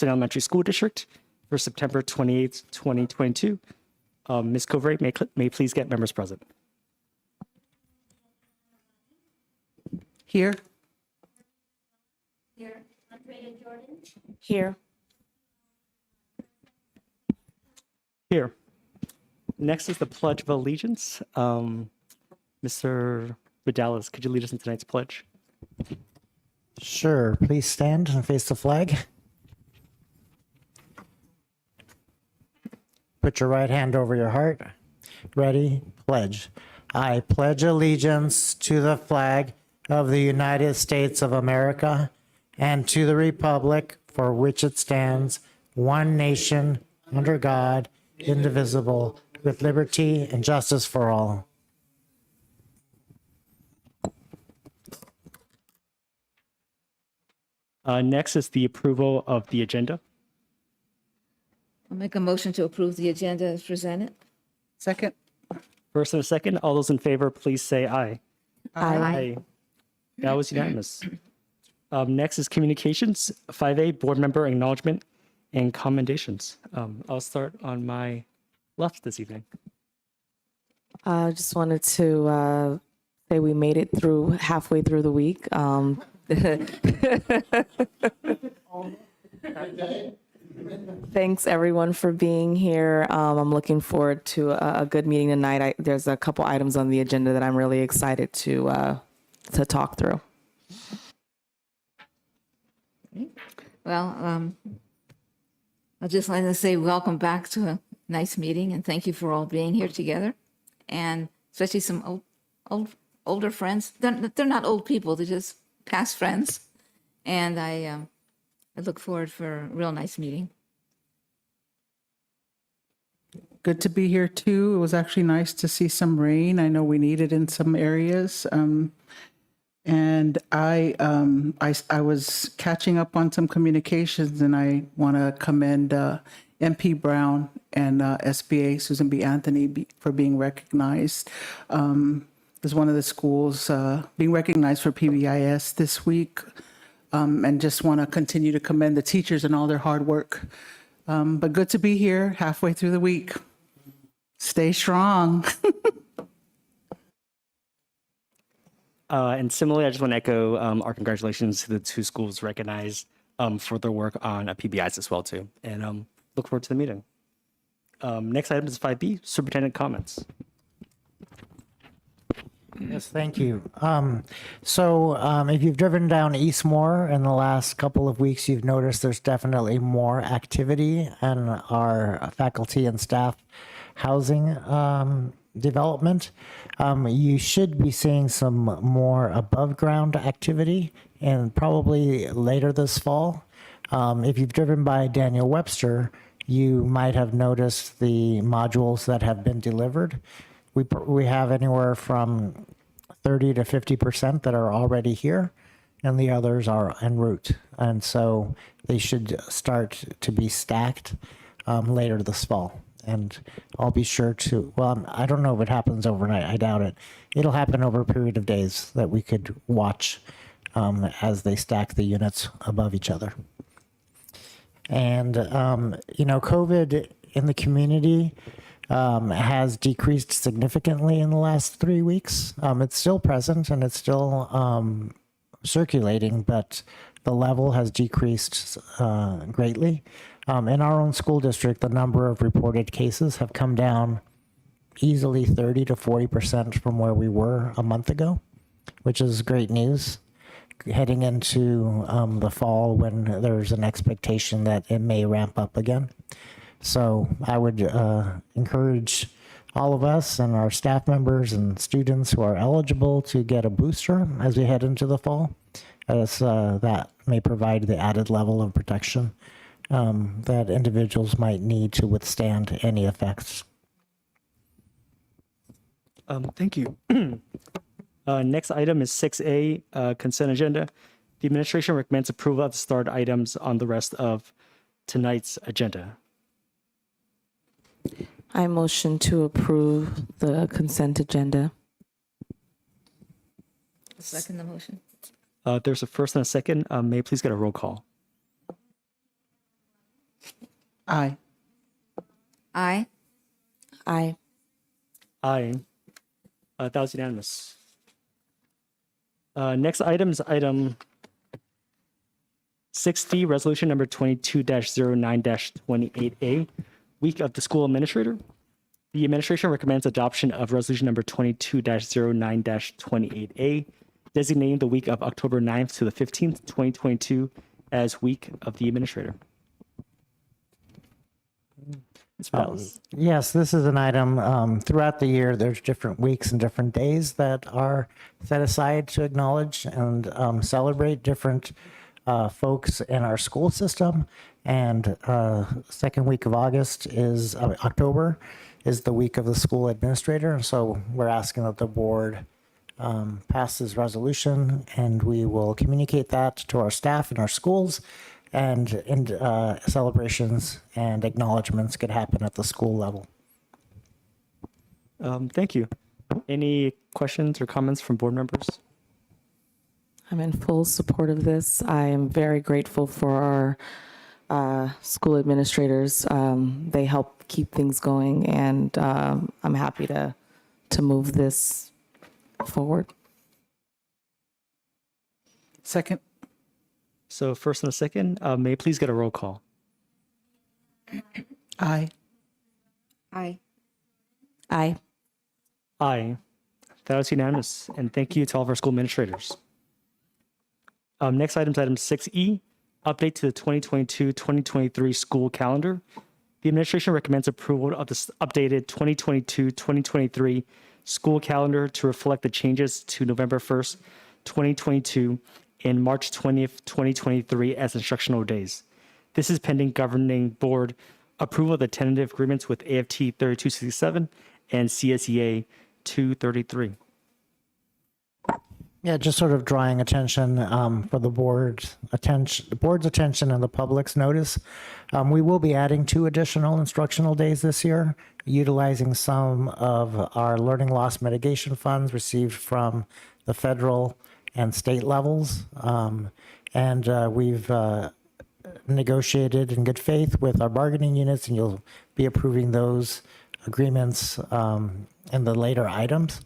Elementary School District for September 28th, 2022. Ms. Covray, may please get members present. Here. Here. Andrea Jordan. Here. Here. Next is the Pledge of Allegiance. Mr. Vidalis, could you lead us in tonight's pledge? Sure. Please stand and face the flag. Put your right hand over your heart. Ready? Pledge. I pledge allegiance to the flag of the United States of America and to the republic for which it stands, one nation, under God, indivisible, with liberty and justice for all. Next is the approval of the agenda. I'll make a motion to approve the agenda as presented. Second. First and a second, all those in favor, please say aye. Aye. That was unanimous. Next is communications, 5A, board member acknowledgement and commendations. I'll start on my left this evening. I just wanted to say we made it through halfway through the week. Thanks everyone for being here. I'm looking forward to a good meeting tonight. There's a couple items on the agenda that I'm really excited to talk through. Well, I'd just like to say welcome back to a nice meeting and thank you for all being here together. And especially some older friends. They're not old people, they're just past friends. And I look forward for a real nice meeting. Good to be here too. It was actually nice to see some rain. I know we need it in some areas. And I was catching up on some communications, and I want to commend MP Brown and SBA Susan B. Anthony for being recognized as one of the schools being recognized for PBIS this week. And just want to continue to commend the teachers and all their hard work. But good to be here halfway through the week. Stay strong. And similarly, I just want to echo our congratulations to the two schools recognized for their work on PBIs as well too. And look forward to the meeting. Next item is 5B, superintendent comments. Yes, thank you. If you've driven down Eastmore in the last couple of weeks, you've noticed there's definitely more activity in our faculty and staff housing development. You should be seeing some more above ground activity and probably later this fall. If you've driven by Daniel Webster, you might have noticed the modules that have been delivered. We have anywhere from 30 to 50% that are already here, and the others are en route. And so they should start to be stacked later this fall. And I'll be sure to, well, I don't know if it happens overnight. I doubt it. It'll happen over a period of days that we could watch as they stack the units above each other. And, COVID in the community has decreased significantly in the last 3 weeks. It's still present and it's still circulating, but the level has decreased greatly. In our own school district, the number of reported cases have come down easily 30 to 40% from where we were a month ago, which is great news. Heading into the fall when there's an expectation that it may ramp up again. So I would encourage all of us and our staff members and students who are eligible to get a booster as we head into the fall, as that may provide the added level of protection that individuals might need to withstand any effects. Thank you. Next item is 6A, consent agenda. The administration recommends approval of the start items on the rest of tonight's agenda. I motion to approve the consent agenda. Second the motion. There's a first and a second. May I please get a roll call? Aye. Aye. Aye. Aye. That was unanimous. Next item is item 6D, resolution number 22-09-28A, week of the school administrator. The administration recommends adoption of resolution number 22-09-28A, designating the week of October 9th to the 15th, 2022 as week of the administrator. Ms. Morales. Yes, this is an item throughout the year. There's different weeks and different days that are set aside to acknowledge and celebrate different folks in our school system. And second week of October is the week of the school administrator. And so we're asking that the board pass this resolution, and we will communicate that to our staff in our schools, and celebrations and acknowledgements could happen at the school level. Thank you. Any questions or comments from board members? I'm in full support of this. I am very grateful for our school administrators. They help keep things going, and I'm happy to move this forward. Second. So first and a second, may I please get a roll call? Aye. Aye. Aye. Aye. That was unanimous. And thank you to all of our school administrators. Next item is item 6E, update to the 2022-2023 school calendar. The administration recommends approval of this updated 2022-2023 school calendar to reflect the changes to November 1st, 2022 and March 20th, 2023 as instructional days. This is pending governing board approval of the tentative agreements with AFT 3267 and CSEA 233. Yeah, just sort of drawing attention for the board's attention and the public's notice. We will be adding 2 additional instructional days this year, utilizing some of our learning loss mitigation funds received from the federal and state levels. We've negotiated in good faith with our bargaining units, and you'll be approving those agreements in the later items.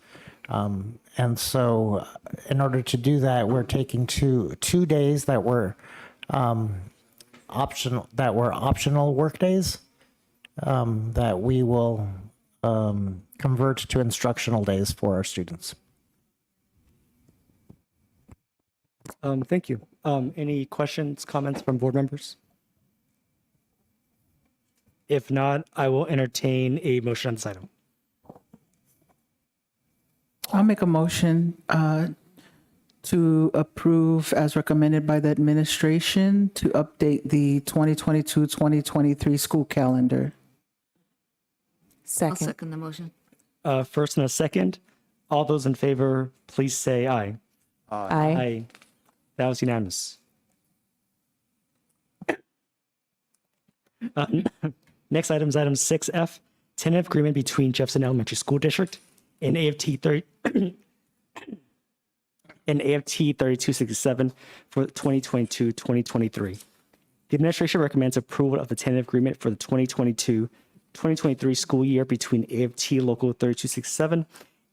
And so in order to do that, we're taking two days that were optional work days that we will convert to instructional days for our students. Thank you. Any questions, comments from board members? If not, I will entertain a motion on this item. I'll make a motion to approve as recommended by the administration to update the 2022-2023 school calendar. I'll Second. second the motion. First and a second. All those in favor, please say aye. Aye. Aye. That was unanimous. Next item is item 6F, tentative agreement between Jefferson Elementary School District and AFT 3267 for 2022-2023. The administration recommends approval of the tentative agreement for the 2022-2023 school year between AFT Local 3267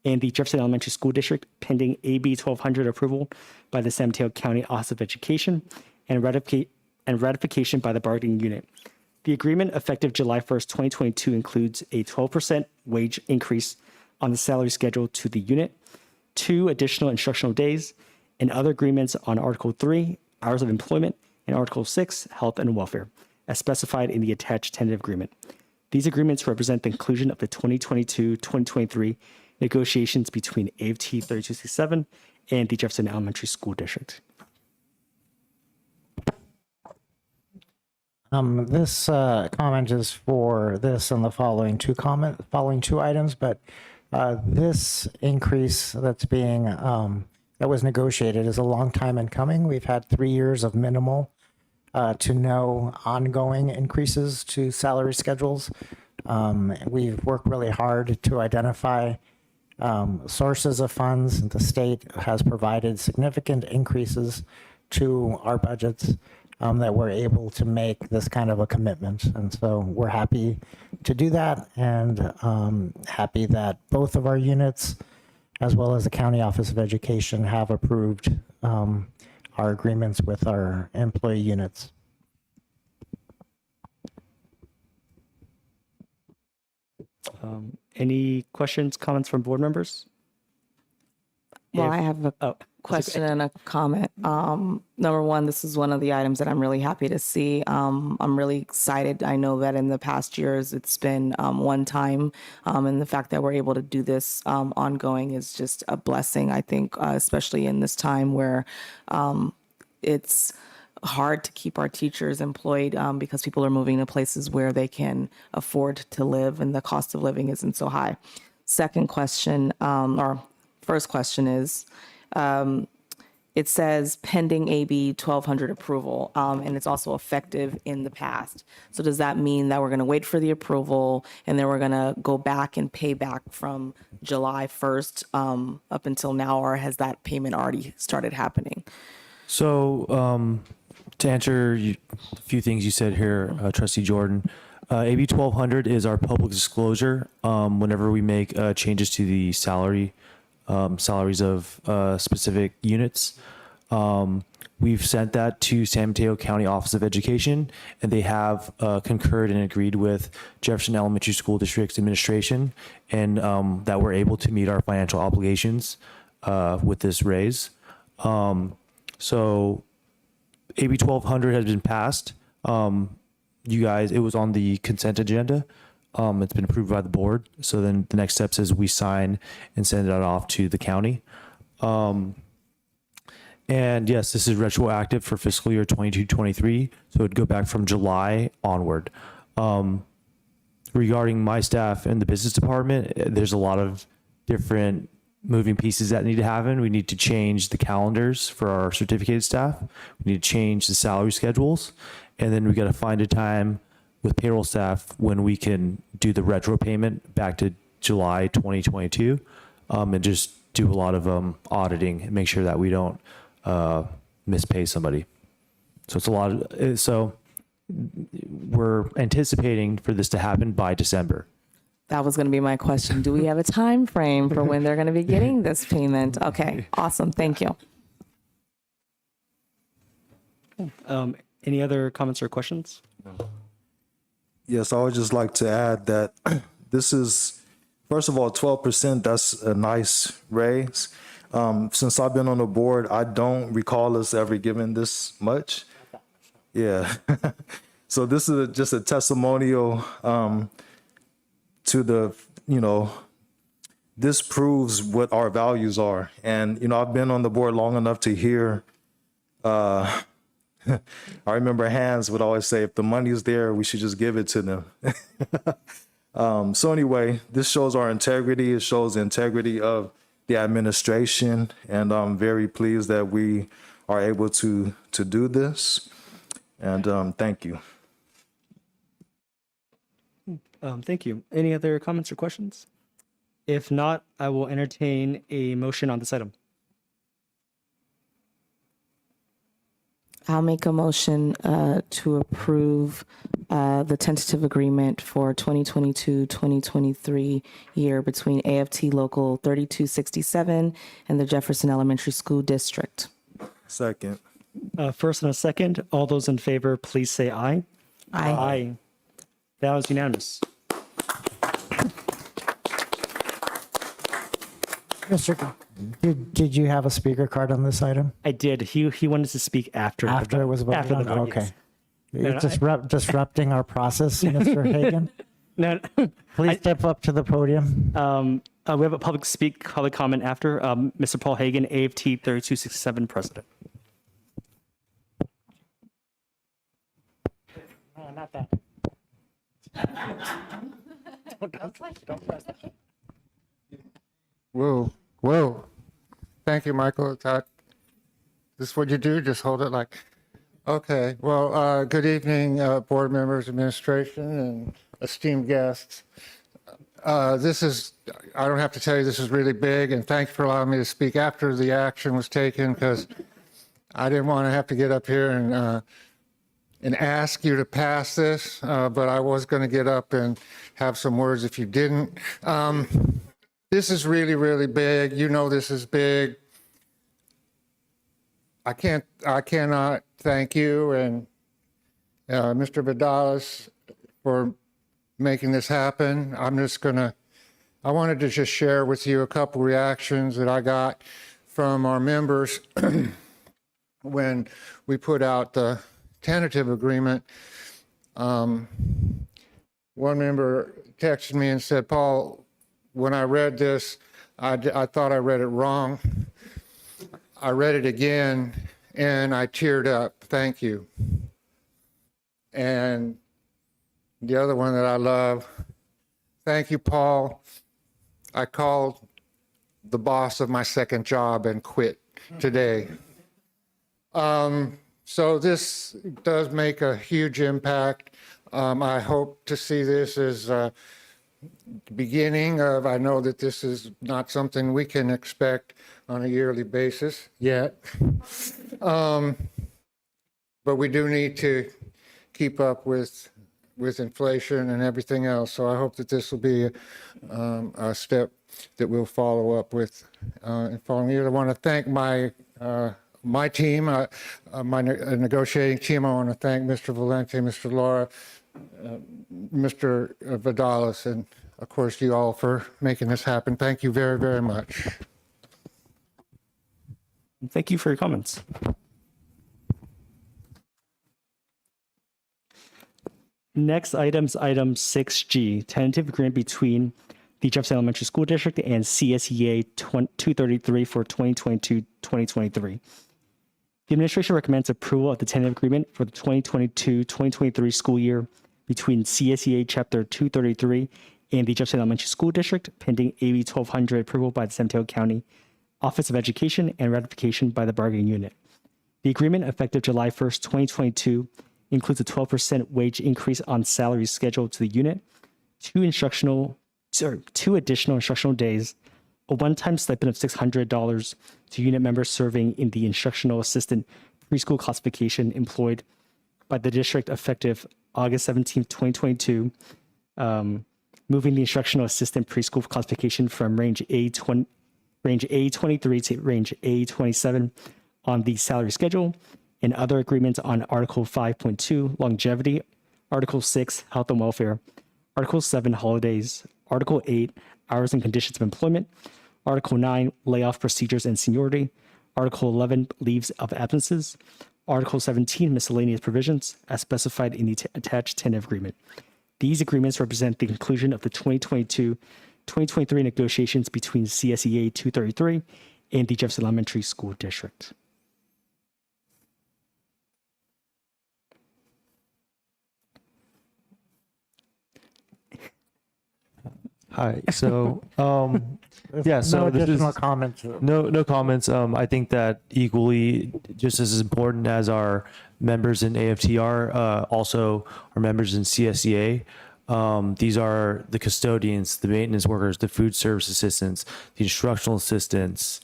and the Jefferson Elementary School District, pending AB 1200 approval by the San Mateo County Office of Education and ratification by the bargaining unit. The agreement, effective July 1st, 2022, includes a 12% wage increase on the salary schedule to the unit, 2 additional instructional days, and other agreements on Article 3, hours of employment, and Article 6, health and welfare, as specified in the attached tentative agreement. These agreements represent the conclusion of the 2022-2023 negotiations between AFT 3267 and the Jefferson Elementary School District. This comment is for this and the following two items, but this increase that's being that was negotiated is a long time in coming. We've had 3 years of minimal to no ongoing increases to salary schedules. We've worked really hard to identify sources of funds. The state has provided significant increases to our budgets. that we're able to make this kind of a commitment. And so we're happy to do that, and happy that both of our units, as well as the County Office of Education, have approved our agreements with our employee units. Any questions, comments from board members? Well, If- I have a Oh, question and a comment. Number one, this is one of the items that I'm really happy to see. I'm really excited. I know that in the past years it's been one time, and the fact that we're able to do this ongoing is just a blessing. I think, especially in this time where it's hard to keep our teachers employed because people are moving to places where they can afford to live and the cost of living isn't so high. Second question, or first question is, it says pending AB 1200 approval, and it's also effective in the past. So does that mean that we're going to wait for the approval and then we're going to go back and pay back from July 1st up until now, or has that payment already started happening? So to answer a few things you said here, Trustee Jordan, AB 1200 is our public disclosure whenever we make changes to the salaries of specific units. We've sent that to San Mateo County Office of Education, and they have concurred and agreed with Jefferson Elementary School District's administration, and that we're able to meet our financial obligations with this raise. So AB 1200 has been passed. You guys, it was on the consent agenda. It's been approved by the board. So then the next steps is we sign and send it off to the county. And yes, this is retroactive for fiscal year 22-23. So it'd go back from July onward. Regarding my staff and the business department, there's a lot of different moving pieces that need to happen. We need to change the calendars for our certificated staff. We need to change the salary schedules. And then we got to find a time with payroll staff when we can do the retro payment back to July 2022, and just do a lot of auditing and make sure that we don't mispay somebody. So it's a lot of, so we're anticipating for this to happen by December. That was going to be my question. Do we have a time frame for when they're going to be getting this payment? Okay, awesome. Thank you. Any other comments or questions? Yes, I would just like to add that this is, first of all, 12%, that's a nice raise. Since I've been on the board, I don't recall us ever giving this much. Yeah. So this is just a testimonial to the, this proves what our values are. And, I've been on the board long enough to hear, I remember Hans would always say, if the money's there, we should just give it to them. So anyway, this shows our integrity. It shows the integrity of the administration. And I'm very pleased that we are able to do this. And thank you. Thank you. Any other comments or questions? If not, I will entertain a motion on this item. I'll make a motion to approve the tentative agreement for 2022-2023 year between AFT Local 3267 and the Jefferson Elementary School District. Second. First and a second, all those in favor, please say aye. Aye. Aye. That was unanimous. Mr. Did you have a speaker card on this item? I did. He wanted to speak after. After it was voted after the on? vote, Okay. yes. You're No, disrupting our process, Mr. Hagan. No, Please step up to the podium. we have a public comment after. Mr. Paul Hagan, AFT 3267 president. No, not that. Whoa, whoa. Thank you, Michael. This is what you do? Just hold it like, okay. Well, good evening, board members, administration, and esteemed guests. This is, I don't have to tell you, this is really big, and thanks for allowing me to speak after the action was taken, because I didn't want to have to get up here and and ask you to pass this, but I was going to get up and have some words if you didn't. This is really, really big. You know this is big. I cannot thank you and Mr. Vidalis for making this happen. I wanted to just share with you a couple reactions that I got from our members when we put out the tentative agreement. One member texted me and said, Paul, when I read this, I thought I read it wrong. I read it again and I teared up. Thank you. And the other one that I love, thank you, Paul. I called the boss of my second job and quit today. So this does make a huge impact. I hope to see this as the beginning of, I know that this is not something we can expect on a yearly basis yet. But we do need to keep up with inflation and everything else. So I hope that this will be a step that we'll follow up with and following you. I want to thank my team, my negotiating team. I want to thank Mr. Valente, Mr. Laura, Mr. Vidalis, and of course you all for making this happen. Thank you very, very much. Thank you for your comments. Next item's item 6G, tentative agreement between the Jefferson Elementary School District and CSEA 233 for 2022-2023. The administration recommends approval of the tentative agreement for the 2022-2023 school year between CSEA Chapter 233 and the Jefferson Elementary School District, pending AB 1200 approval by the San Mateo County Office of Education and ratification by the bargaining unit. The agreement, effective July 1st, 2022, includes a 12% wage increase on salaries scheduled to the unit, two additional instructional days, a one-time stipend of $600 to unit members serving in the instructional assistant preschool classification employed by the district effective August 17th, 2022, moving the instructional assistant preschool classification from range A23 to range A27 on the salary schedule, and other agreements on Article 5.2, longevity, Article 6, health and welfare, Article 7, holidays, Article 8, hours and conditions of employment, Article 9, layoff procedures and seniority, Article 11, leaves of absences, Article 17, miscellaneous provisions, as specified in the attached tentative agreement. These agreements represent the conclusion of the 2022-2023 negotiations between CSEA 233 and the Jefferson Elementary School District. Hi. So, yeah. So No this additional is comments. no comments. I think that equally, just as important as our members in AFTR, also our members in CSEA. These are the custodians, the maintenance workers, the food service assistants, the instructional assistants.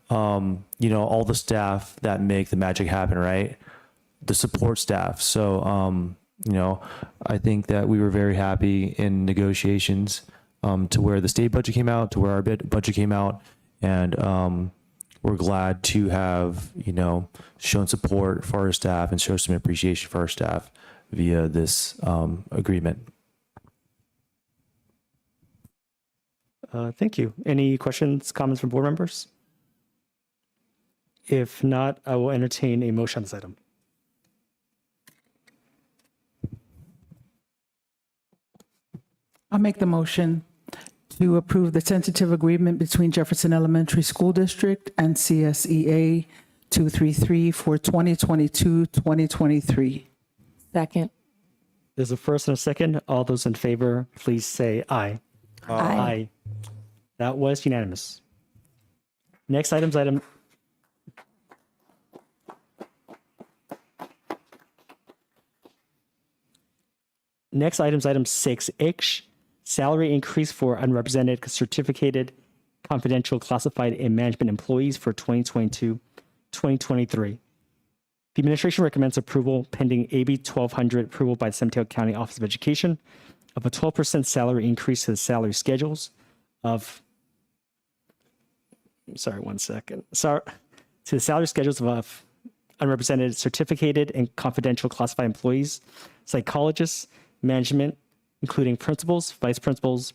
All the staff that make the magic happen, right? The support staff. So, I think that we were very happy in negotiations. To where the state budget came out, to where our budget came out, and we're glad to have shown support for our staff and show some appreciation for our staff via this agreement. Thank you. Any questions, comments from board members? If not, I will entertain a motion on this item. I'll make the motion to approve the tentative agreement between Jefferson Elementary School District and CSEA 233 for 2022-2023. Second. There's a first and a second. All those in favor, please say aye. Aye. That was unanimous. Next item's item. Next item's item 6H, salary increase for unrepresented, certificated, confidential, classified, and management employees for 2022-2023. The administration recommends approval pending AB 1200 approval by the San Mateo County Office of Education of a 12% salary increase to the salary schedules of, sorry, one second. Sorry, to the salary schedules of unrepresented, certificated, and confidential classified employees, psychologists, management, including principals, vice principals,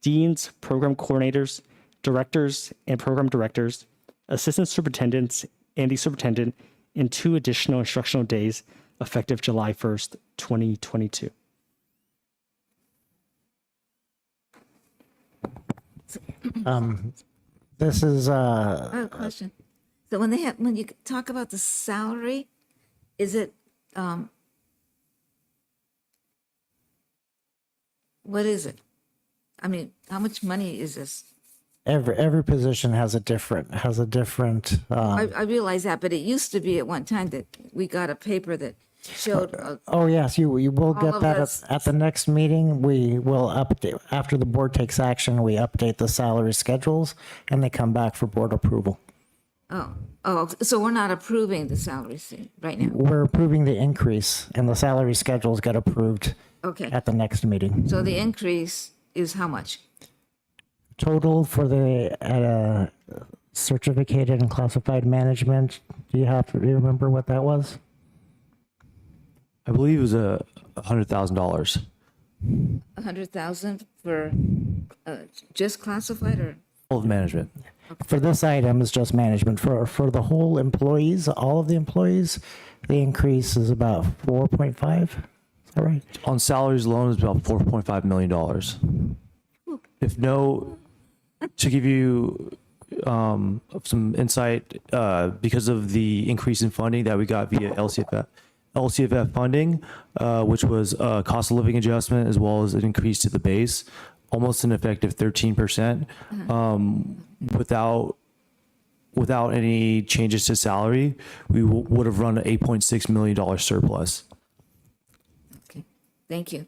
deans, program coordinators, directors, and program directors, assistant superintendents, and the superintendent in 2 additional instructional days effective July 1st, 2022. This is I have a question. So when you talk about the salary, is it, what is it? I mean, how much money is this? every position has a different I realize that, but it used to be at one time that we got a paper that showed, Oh, yes, you will All get of that us- at the next meeting. We will update, after the board takes action, we update the salary schedules and they come back for board approval. so we're not approving the salary thing right now. We're approving the increase and the salary schedules get approved Okay, at the next meeting. so the increase is how much? Total for the certificated and classified management, do you remember what that was? I believe it was $100,000. 100,000 for just classified or? All of management. For this item is just management. For the whole employees, all of the employees, the increase is about 4.5. Is that right? On salaries alone, it's about $4.5 million. If no, to give you some insight, because of the increase in funding that we got via LCFF funding, which was a cost of living adjustment as well as an increase to the base, almost an effective 13%. Without any changes to salary, we would have run an $8.6 million surplus. Okay, thank you.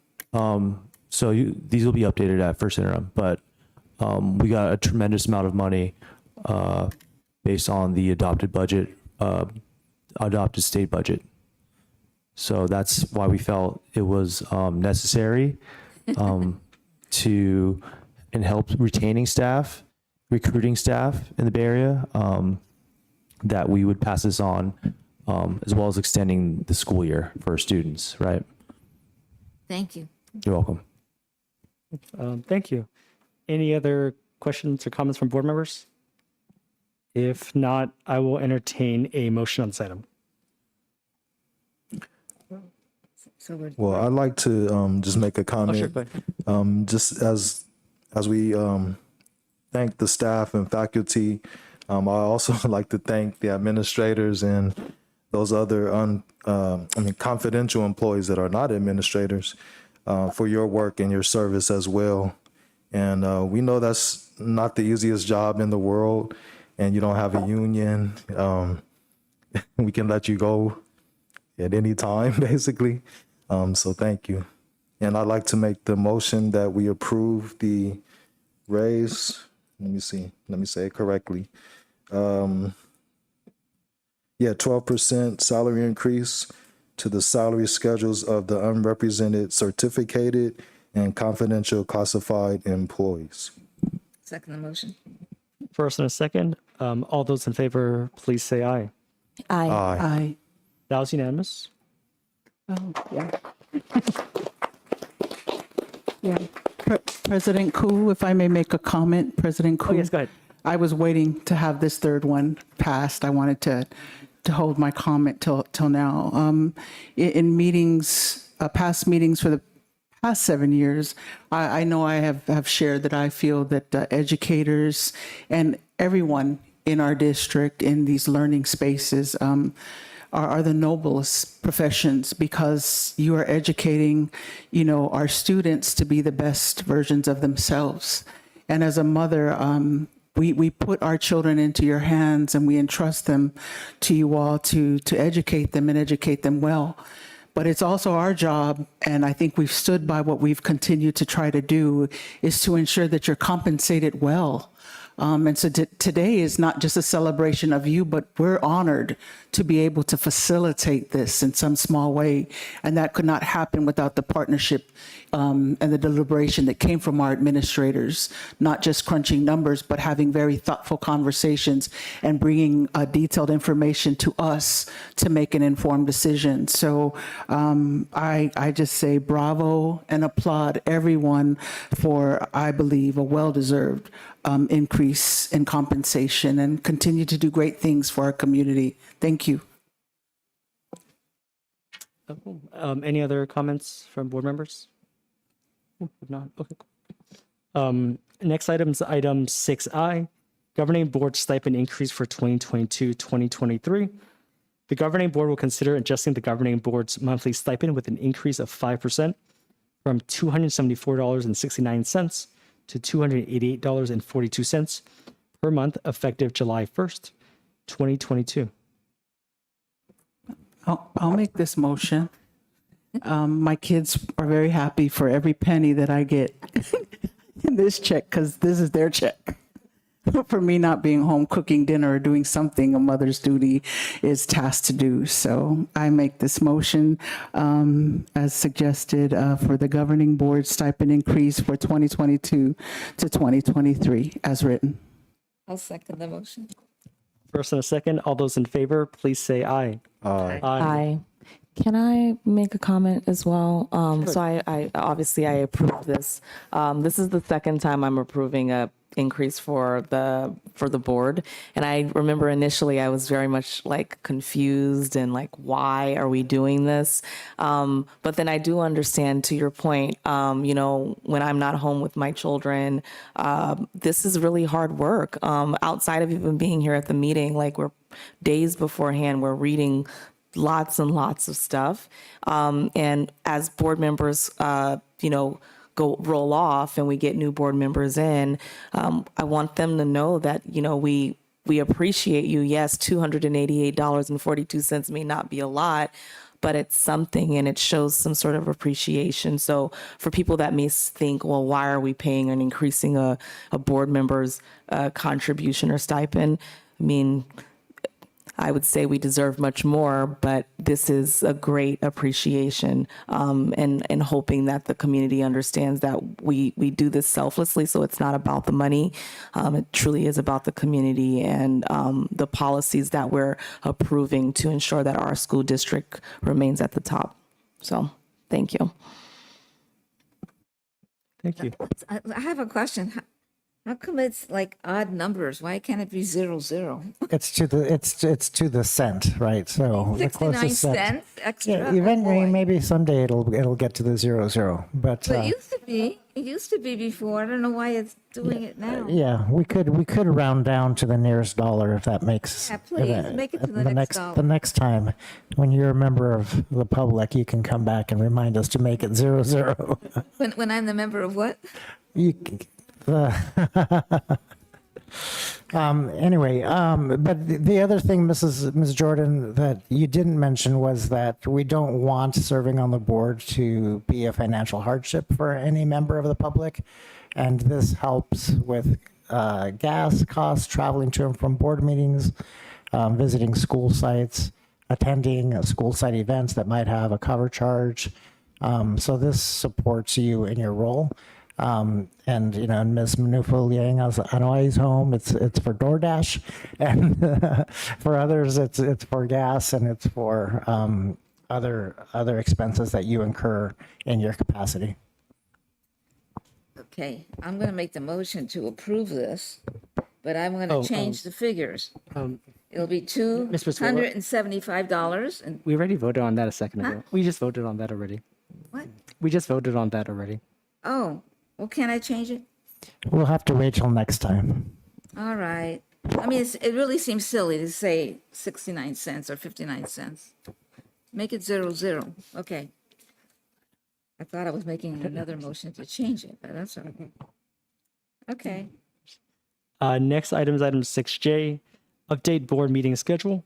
So these will be updated at first interim, but we got a tremendous amount of money based on the adopted budget, adopted state budget. So that's why we felt it was necessary to help retaining staff, recruiting staff in the Bay Area, that we would pass this on, as well as extending the school year for students, right? Thank you. You're welcome. Thank you. Any other questions or comments from board members? If not, I will entertain a motion on this item. So we're, Well, I'd like to just make a Oh, comment. sure, go ahead. Just as we thank the staff and faculty, I also like to thank the administrators and those other confidential employees that are not administrators for your work and your service as well. And we know that's not the easiest job in the world, and you don't have a union. We can let you go at any time, basically. So thank you. And I'd like to make the motion that we approve the raise. Let me see. Let me say it correctly. 12% salary increase to the salary schedules of the unrepresented, certificated, and confidential classified employees. second the motion. First and a second. All those in favor, please say aye. Aye. Aye. That was unanimous. Oh, yeah. Yeah. President Koo, if I may make a comment, President Koo. Oh, yes, go ahead. I was waiting to have this third one passed. I wanted to hold my comment till now. In meetings, past meetings for the past 7 years, I know I have shared that I feel that educators and everyone in our district in these learning spaces are the noblest professions, because you are educating, our students to be the best versions of themselves. And as a mother, we put our children into your hands and we entrust them to you all to educate them and educate them well. But it's also our job, and I think we've stood by what we've continued to try to do, is to ensure that you're compensated well. And so today is not just a celebration of you, but we're honored to be able to facilitate this in some small way. And that could not happen without the partnership and the deliberation that came from our administrators, not just crunching numbers, but having very thoughtful conversations and bringing detailed information to us to make an informed decision. So I just say bravo and applaud everyone for, I believe, a well-deserved increase in compensation, and continue to do great things for our community. Thank you. Any other comments from board members? If not, okay. Next item is item 6I, Governing Board Stipend Increase for 2022-2023. The Governing Board will consider adjusting the Governing Board's monthly stipend with an increase of 5% from $274.69 to $288.42 per month effective July 1st, 2022. I'll make this motion. My kids are very happy for every penny that I get in this check, because this is their check. For me not being home cooking dinner or doing something a mother's duty is tasked to do. So I make this motion as suggested for the Governing Board stipend increase for 2022 to 2023 as written. I'll second the motion. First and a second, all those in favor, please say aye. Aye. Can I make a comment as well? So I obviously I approve this. This is the second time I'm approving a increase for the board. And I remember initially I was very much like confused and like, why are we doing this? But then I do understand, to your point, when I'm not home with my children, this is really hard work. Outside of even being here at the meeting, like we're days beforehand, we're reading lots and lots of stuff. And as board members, go roll off and we get new board members in, I want them to know that, we appreciate you. Yes, $288.42 may not be a lot, but it's something, and it shows some sort of appreciation. So for people that may think, well, why are we paying and increasing a board member's contribution or stipend? I mean, I would say we deserve much more, but this is a great appreciation, and hoping that the community understands that we do this selflessly. So it's not about the money. It truly is about the community and the policies that we're approving to ensure that our school district remains at the top. So thank you. Thank you. I have a question. How come it's like odd numbers? Why can't it be 00? It's to the cent, right? So the 69 closest cent. cents extra. Yeah, Oh, eventually, boy. maybe someday it'll get to the 00. But But it used to be. It used to be before. I don't know why it's doing it now. yeah, we could round down to the nearest dollar if that makes. Yeah, please, make it to the next dollar. The next time when you're a member of the public, you can come back and remind us to make it 00. When I'm the member of what? You. Anyway, but the other thing, Ms. Jordan, that you didn't mention was that we don't want serving on the board to be a financial hardship for any member of the public. And this helps with gas costs, traveling to and from board meetings, visiting school sites, attending school site events that might have a cover charge. So this supports you in your role. And Ms. Manufo Liang, I know he's home. It's for DoorDash, and for others, it's for gas, and it's for other expenses that you incur in your capacity. Okay, I'm going to make the motion to approve this, but I'm going to change the figures. It'll be $275 and We already voted on that a second ago. We just voted on that already. what? We just voted on that already. Oh, well, can I change it? We'll have to wait till next time. All right. I mean, it really seems silly to say 69 cents or 59 cents. Make it 00. Okay. I thought I was making another motion to change it, but that's all right. Okay. Next item is item 6J, update board meeting schedule.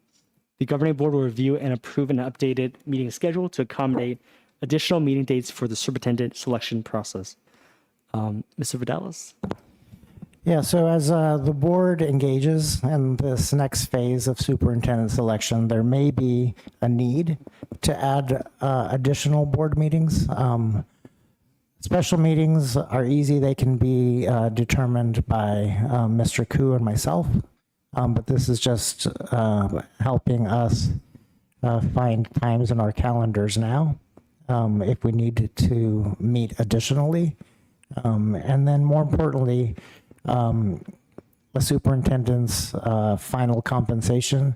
The governing board will review and approve an updated meeting schedule to accommodate additional meeting dates for the superintendent selection process. Mr. Vidalis? Yeah, so as the board engages in this next phase of superintendent selection, there may be a need to add additional board meetings. Special meetings are easy. They can be determined by Mr. Koo and myself, but this is just helping us find times in our calendars now if we need to meet additionally. And then more importantly, the superintendent's final compensation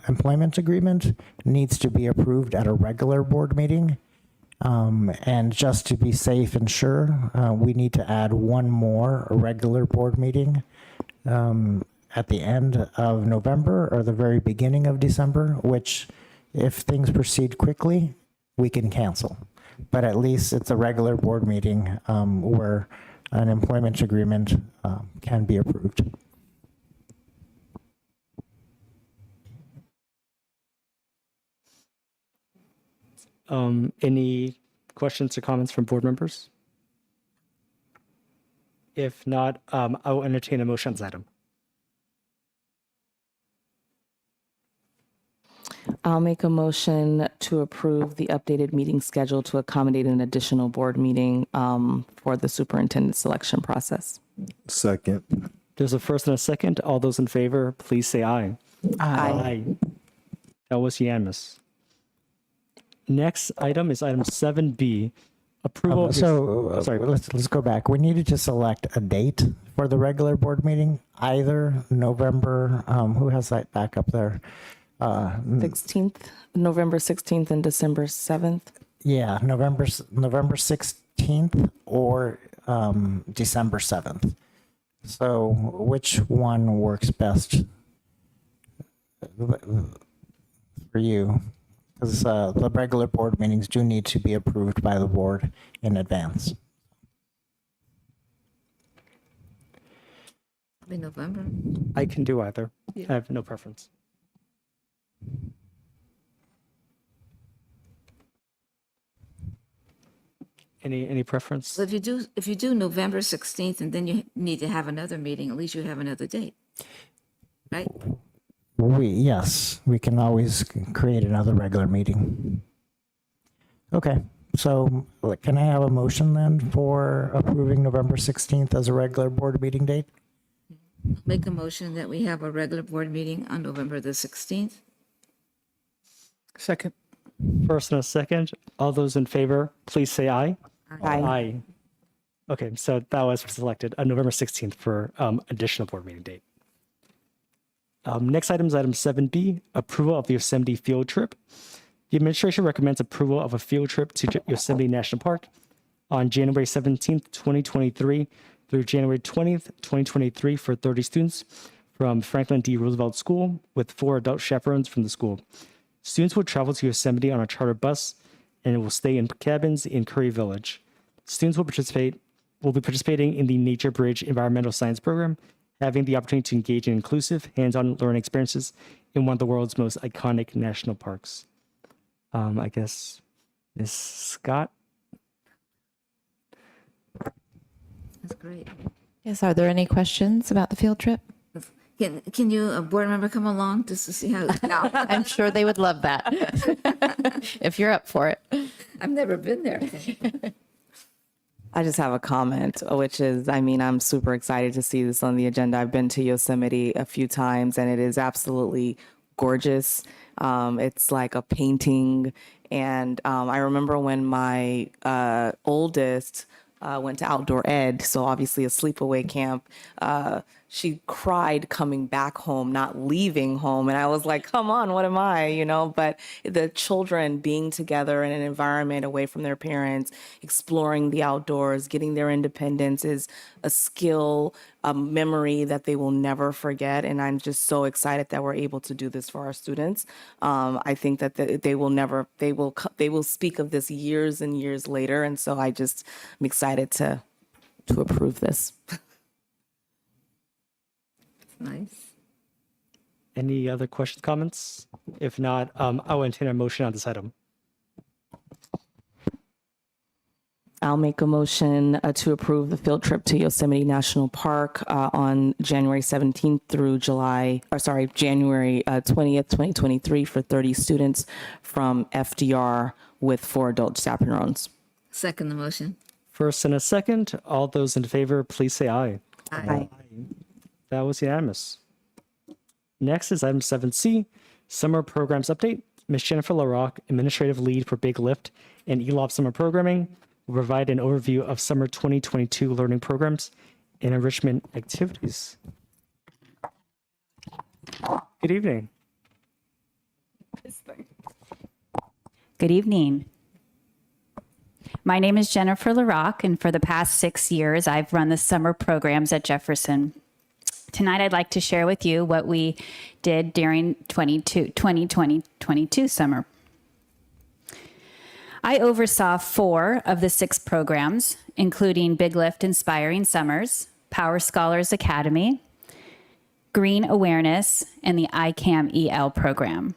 employment agreement needs to be approved at a regular board meeting. And just to be safe and sure, we need to add one more regular board meeting at the end of November or the very beginning of December, which if things proceed quickly, we can cancel. But at least it's a regular board meeting where an employment agreement can be approved. Any questions or comments from board members? If not, I will entertain a motion on this item. I'll make a motion to approve the updated meeting schedule to accommodate an additional board meeting for the superintendent selection process. Second. There's a first and a second. All those in favor, please say aye. Aye. That was unanimous. Next item is item 7B. Approval. Sorry, let's go back. We needed to select a date for the regular board meeting, either November, who has that back up there? 16th, November 16th and December 7th. Yeah, November 16th or December 7th. So which one works best for you? Because the regular board meetings do need to be approved by the board in advance. In November. I can do either. I have no preference. Any preference? So if you do November 16th and then you need to have another meeting, at least you have another date, right? Yes, we can always create another regular meeting. Okay, so can I have a motion then for approving November 16th as a regular board meeting date? Make a motion that we have a regular board meeting on November the 16th. Second. First and a second. All those in favor, please say aye. Aye. Aye. Okay, so that was selected on November 16th for additional board meeting date. Next item is item 7B, approval of the Yosemite field trip. The administration recommends approval of a field trip to Yosemite National Park on January 17th, 2023 through January 20th, 2023 for 30 students from Franklin D. Roosevelt School with 4 adult chaperones from the school. Students will travel to Yosemite on a charter bus and will stay in cabins in Curry Village. Students will be participating in the Nature Bridge Environmental Science Program, having the opportunity to engage in inclusive, hands-on learning experiences in one of the world's most iconic national parks. I guess Ms. Scott? That's great. Yes, are there any questions about the field trip? Can you, a board member, come along just to see how? No, I'm sure they would love that if you're up for it. I've never been there. I just have a comment, which is, I'm super excited to see this on the agenda. I've been to Yosemite a few times and it is absolutely gorgeous. It's like a painting. And I remember when my oldest went to outdoor ed, so obviously a sleepaway camp, she cried coming back home, not leaving home. And I was like, come on, what am I, But the children being together in an environment away from their parents, exploring the outdoors, getting their independence is a skill, a memory that they will never forget. And I'm just so excited that we're able to do this for our students. I think that they will speak of this years and years later. And so I'm excited to approve this. Nice. Any other questions, comments? If not, I will entertain a motion on this item. I'll make a motion to approve the field trip to Yosemite National Park on January 17th through January 20th, 2023 for 30 students from FDR with 4 adult chaperones. Second the motion. First and a second. All those in favor, please say aye. Aye. That was unanimous. Next is item 7C, Summer Programs Update. Ms. Jennifer LaRock, Administrative Lead for Big Lift and ELOP Summer Programming, will provide an overview of Summer 2022 learning programs and enrichment activities. Good evening. Good evening. My name is Jennifer LaRock, and for the past 6 years, I've run the summer programs at Jefferson. Tonight, I'd like to share with you what we did during 2022 summer. I oversaw 4 of the 6 programs, including Big Lift Inspiring Summers, Power Scholars Academy, Green Awareness, and the ICAM EL program.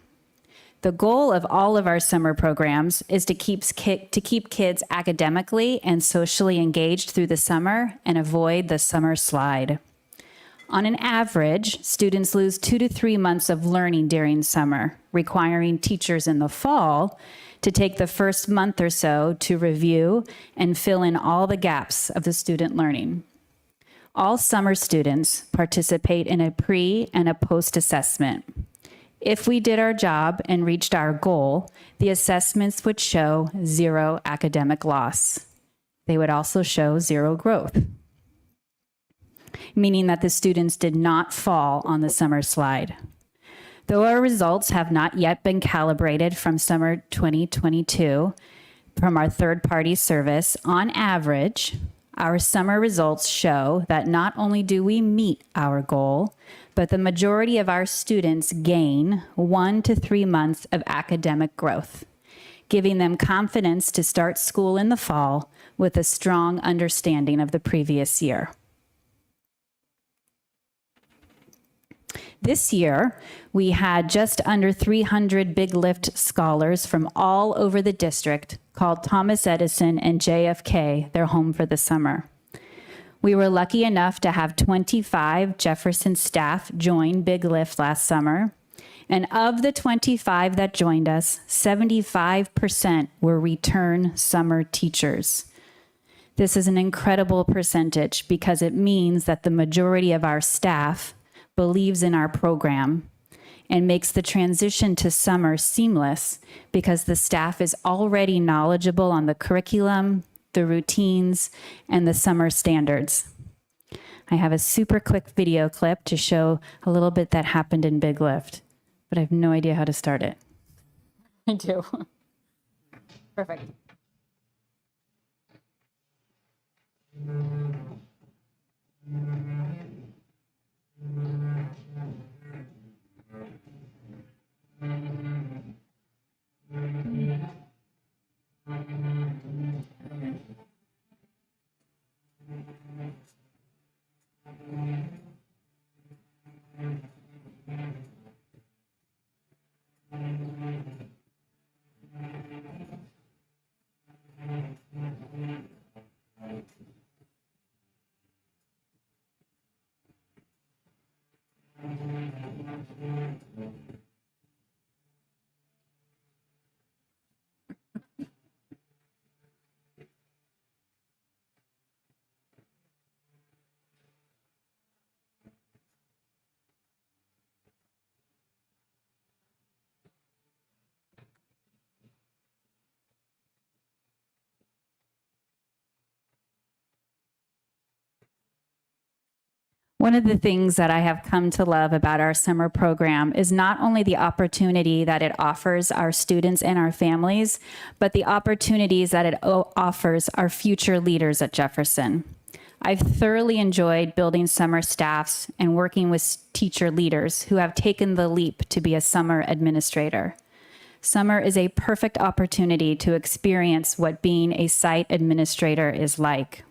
The goal of all of our summer programs is to keep kids academically and socially engaged through the summer and avoid the summer slide. On an average, students lose 2 to 3 months of learning during summer, requiring teachers in the fall to take the first month or so to review and fill in all the gaps of the student learning. All summer students participate in a pre and a post assessment. If we did our job and reached our goal, the assessments would show 0 academic loss. They would also show 0 growth, meaning that the students did not fall on the summer slide. Though our results have not yet been calibrated from summer 2022 from our third-party service, on average, our summer results show that not only do we meet our goal, but the majority of our students gain 1 to 3 months of academic growth, giving them confidence to start school in the fall with a strong understanding of the previous year. This year, we had just under 300 Big Lift scholars from all over the district called Thomas Edison and JFK their home for the summer. We were lucky enough to have 25 Jefferson staff join Big Lift last summer. And of the 25 that joined us, 75% were return summer teachers. This is an incredible percentage because it means that the majority of our staff believes in our program and makes the transition to summer seamless because the staff is already knowledgeable on the curriculum, the routines, and the summer standards. I have a super quick video clip to show a little bit that happened in Big Lift, but I have no idea how to start it. I do. Perfect. One of the things that I have come to love about our summer program is not only the opportunity that it offers our students and our families, but the opportunities that it offers our future leaders at Jefferson. I've thoroughly enjoyed building summer staffs and working with teacher leaders who have taken the leap to be a summer administrator. Summer is a perfect opportunity to experience what being a site administrator is like.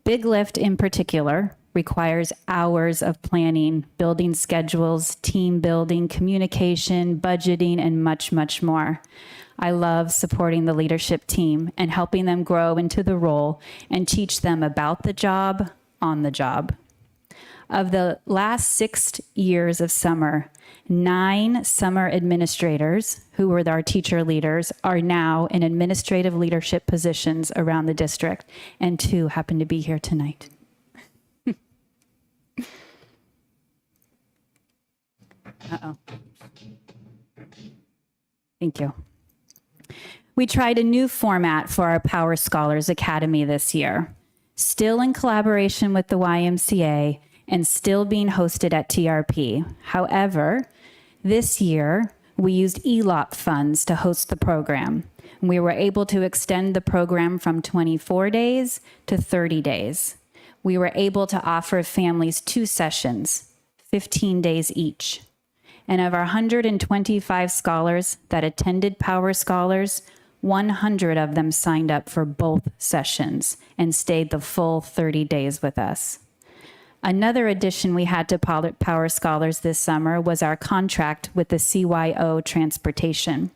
Big Lift in particular requires hours of planning, building schedules, team building, communication, budgeting, and much, much more. I love supporting the leadership team and helping them grow into the role and teach them about the job on the job. Of the last 6 years of summer, 9 summer administrators, who were our teacher leaders, are now in administrative leadership positions around the district, and 2 happen to be here tonight. Uh-oh. Thank you. We tried a new format for our Power Scholars Academy this year, still in collaboration with the YMCA and still being hosted at TRP. However, this year, we used ELOP funds to host the program. We were able to extend the program from 24 days to 30 days. We were able to offer families 2 sessions, 15 days each. And of our 125 scholars that attended Power Scholars, 100 of them signed up for both sessions and stayed the full 30 days with us. Another addition we had to Power Scholars this summer was our contract with the CYO Transportation.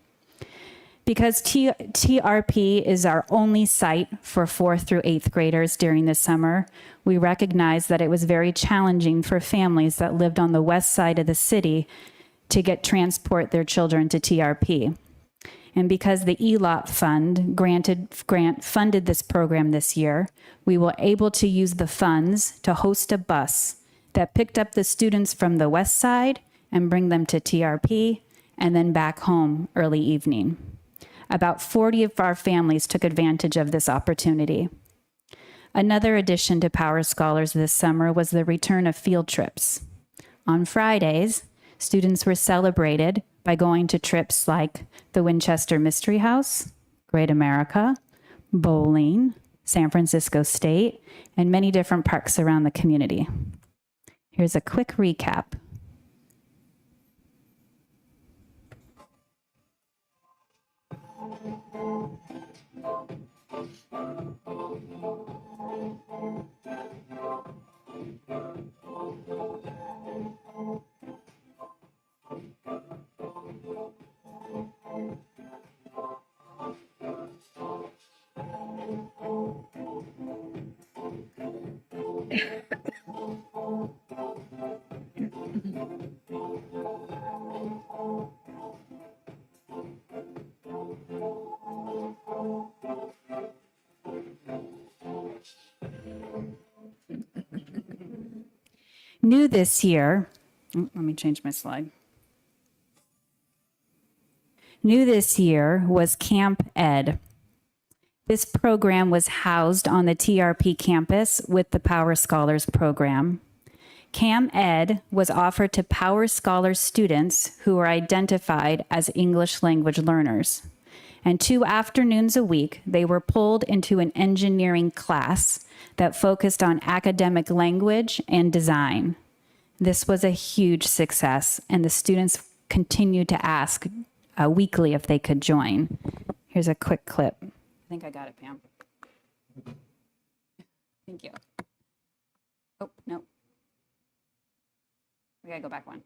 Because TRP is our only site for 4th through 8th graders during the summer, we recognized that it was very challenging for families that lived on the west side of the city to transport their children to TRP. And because the ELOP fund funded this program this year, we were able to use the funds to host a bus that picked up the students from the west side and bring them to TRP and then back home early evening. About 40 of our families took advantage of this opportunity. Another addition to Power Scholars this summer was the return of field trips. On Fridays, students were celebrated by going to trips like the Winchester Mystery House, Great America, bowling, San Francisco State, and many different parks around the community. Here's a quick recap. New this year, let me change my slide. New this year was Camp Ed. This program was housed on the TRP campus with the Power Scholars program. Camp Ed was offered to Power Scholars students who were identified as English language learners. And 2 afternoons a week, they were pulled into an engineering class that focused on academic language and design. This was a huge success, and the students continued to ask weekly if they could join. Here's a quick clip. I think I got it, Pam. Thank you. Oh, no. We gotta go back one.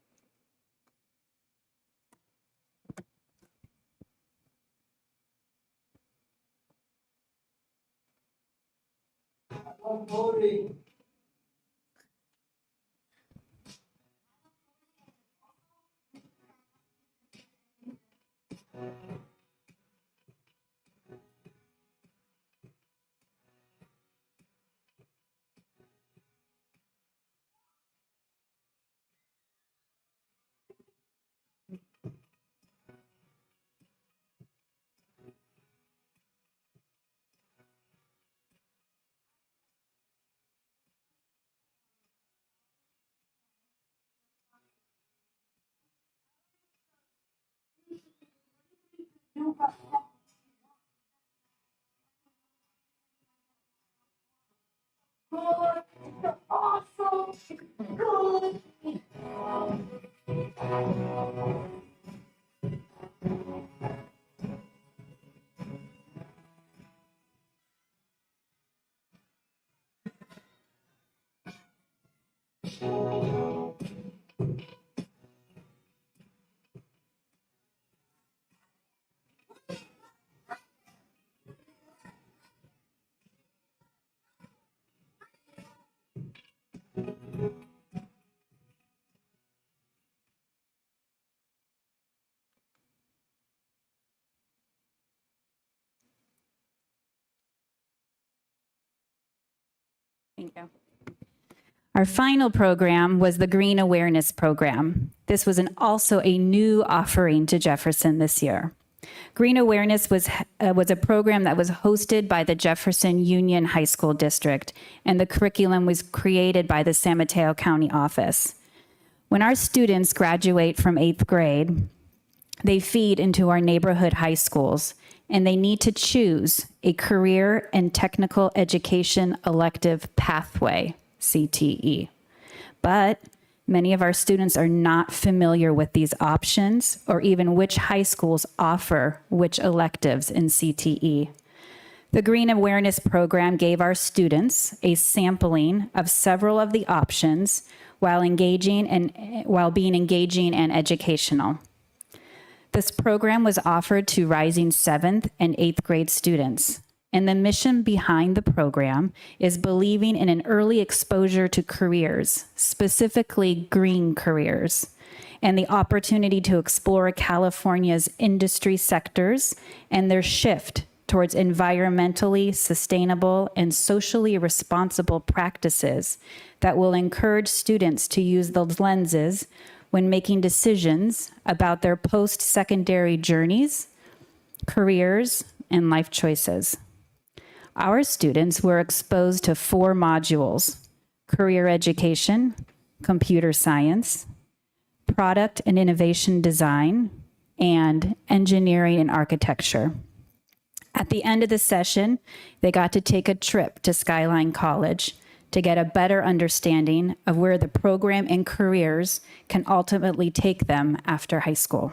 Thank you. Our final program was the Green Awareness Program. This was also a new offering to Jefferson this year. Green Awareness was a program that was hosted by the Jefferson Union High School District, and the curriculum was created by the San Mateo County office. When our students graduate from 8th grade, they feed into our neighborhood high schools, and they need to choose a career and technical education elective pathway, CTE. But many of our students are not familiar with these options or even which high schools offer which electives in CTE. The Green Awareness Program gave our students a sampling of several of the options while being engaging and educational. This program was offered to rising 7th and 8th grade students. And the mission behind the program is believing in an early exposure to careers, specifically green careers, and the opportunity to explore California's industry sectors and their shift towards environmentally sustainable and socially responsible practices that will encourage students to use those lenses when making decisions about their post-secondary journeys, careers, and life choices. Our students were exposed to 4 modules: career education, computer science, product and innovation design, and engineering and architecture. At the end of the session, they got to take a trip to Skyline College to get a better understanding of where the program and careers can ultimately take them after high school.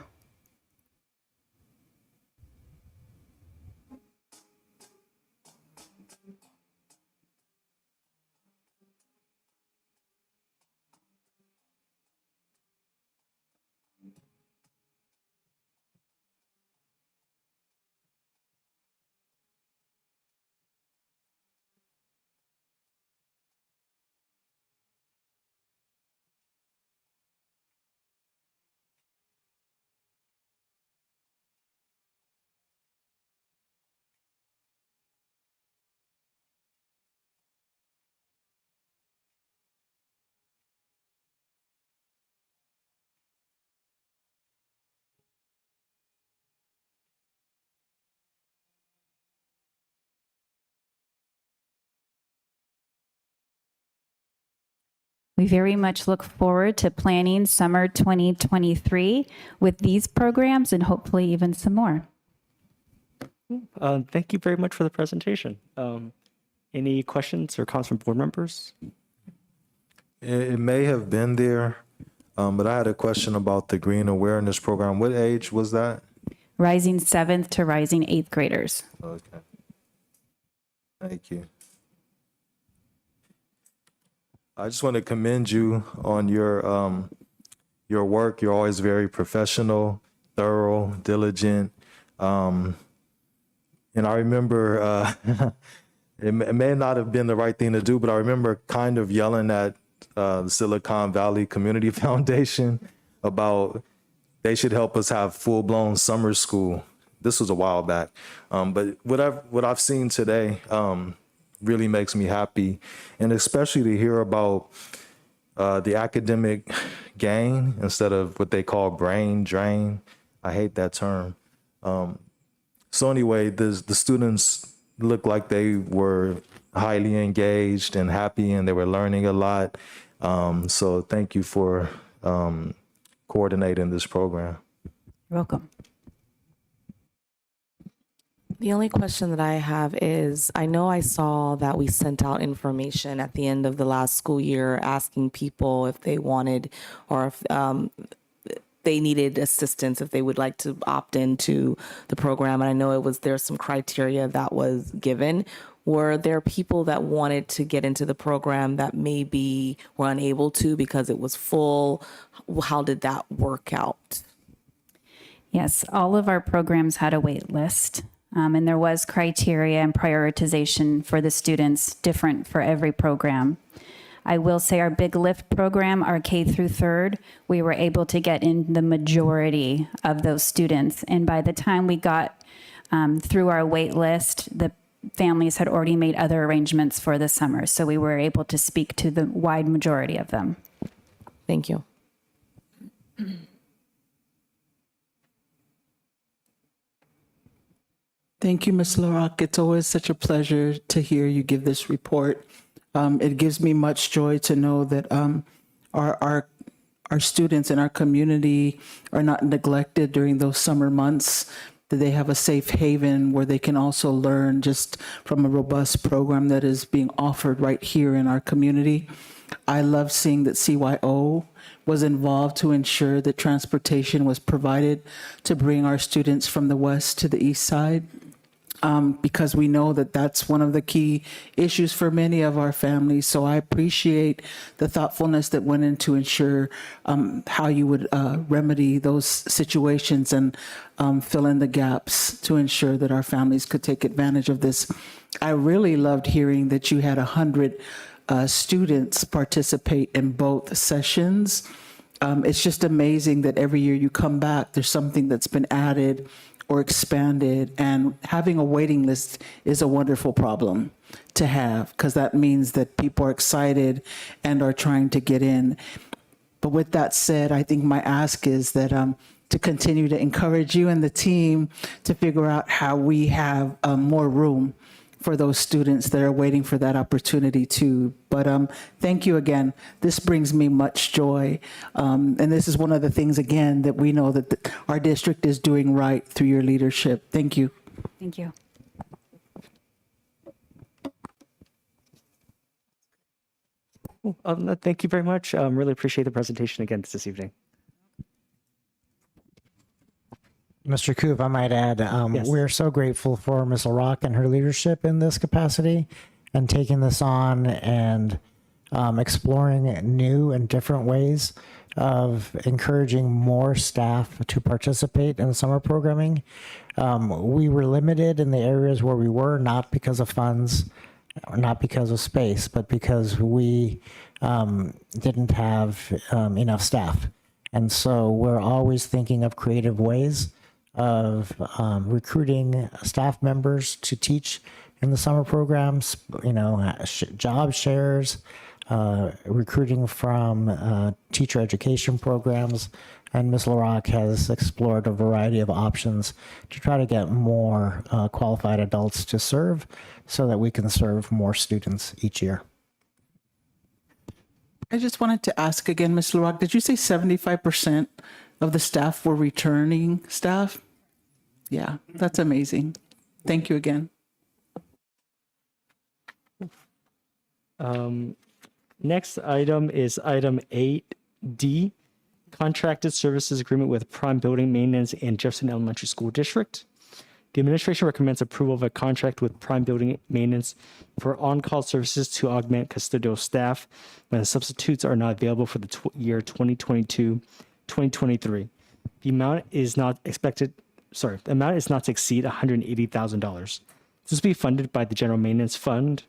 We very much look forward to planning summer 2023 with these programs and hopefully even some more. Thank you very much for the presentation. Any questions or comments from board members? It may have been there, but I had a question about the Green Awareness Program. What age was that? Rising 7th to rising 8th graders. Okay. Thank you. I just want to commend you on your work. You're always very professional, thorough, diligent. And I remember it may not have been the right thing to do, but I remember kind of yelling at the Silicon Valley Community Foundation about they should help us have full-blown summer school. This was a while back. But what I've seen today really makes me happy, and especially to hear about the academic gain instead of what they call brain drain. I hate that term. So anyway, the students looked like they were highly engaged and happy, and they were learning a lot. So thank you for coordinating this program. You're welcome. The only question that I have is, I know I saw that we sent out information at the end of the last school year asking people if they wanted or if they needed assistance, if they would like to opt into the program. And I know there's some criteria that was given. Were there people that wanted to get into the program that maybe were unable to because it was full? How did that work out? Yes, all of our programs had a wait list. And there was criteria and prioritization for the students, different for every program. I will say our Big Lift program, our K through 3rd, we were able to get in the majority of those students. And by the time we got through our wait list, the families had already made other arrangements for the summer. So we were able to speak to the wide majority of them. Thank you. Thank you, Ms. LaRock. It's always such a pleasure to hear you give this report. It gives me much joy to know that our students in our community are not neglected during those summer months, that they have a safe haven where they can also learn just from a robust program that is being offered right here in our community. I love seeing that CYO was involved to ensure that transportation was provided to bring our students from the west to the east side. Because we know that that's one of the key issues for many of our families. So I appreciate the thoughtfulness that went into ensure how you would remedy those situations and fill in the gaps to ensure that our families could take advantage of this. I really loved hearing that you had 100 students participate in both sessions. It's just amazing that every year you come back, there's something that's been added or expanded, and having a waiting list is a wonderful problem to have, because that means that people are excited and are trying to get in. But with that said, I think my ask is that to continue to encourage you and the team to figure out how we have more room for those students that are waiting for that opportunity too. But thank you again. This brings me much joy. And this is one of the things, again, that we know that our district is doing right through your leadership. Thank you. Thank you. Thank you very much. Really appreciate the presentation again this evening. Mr. Coop, I might add, Yes. we're so grateful for Ms. LaRock and her leadership in this capacity and taking this on and exploring new and different ways of encouraging more staff to participate in summer programming. We were limited in the areas where we were, not because of funds, not because of space, but because we didn't have enough staff. And so we're always thinking of creative ways of recruiting staff members to teach in the summer programs, job shares, recruiting from teacher education programs. And Ms. LaRock has explored a variety of options to try to get more qualified adults to serve so that we can serve more students each year. I just wanted to ask again, Ms. LaRock, did you say 75% of the staff were returning staff? Yeah, that's amazing. Thank you again. Next item is item 8D, contracted services agreement with Prime Building Maintenance and Jefferson Elementary School District. The administration recommends approval of a contract with Prime Building Maintenance for on-call services to augment custodial staff when substitutes are not available for the year 2022-2023. The amount is not to exceed $180,000. This will be funded by the General Maintenance Fund.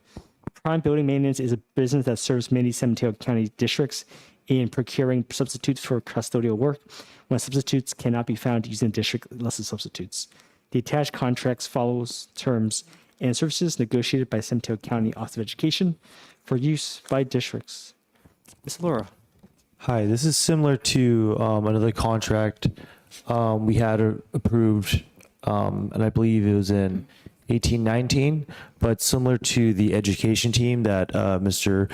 Prime Building Maintenance is a business that serves many San Mateo County districts in procuring substitutes for custodial work when substitutes cannot be found using the district list of substitutes. The attached contracts follows terms and services negotiated by San Mateo County Office of Education for use by districts. Ms. Laura. Hi, this is similar to another contract we had approved, and I believe it was in 1819, but similar to the education team that Mr.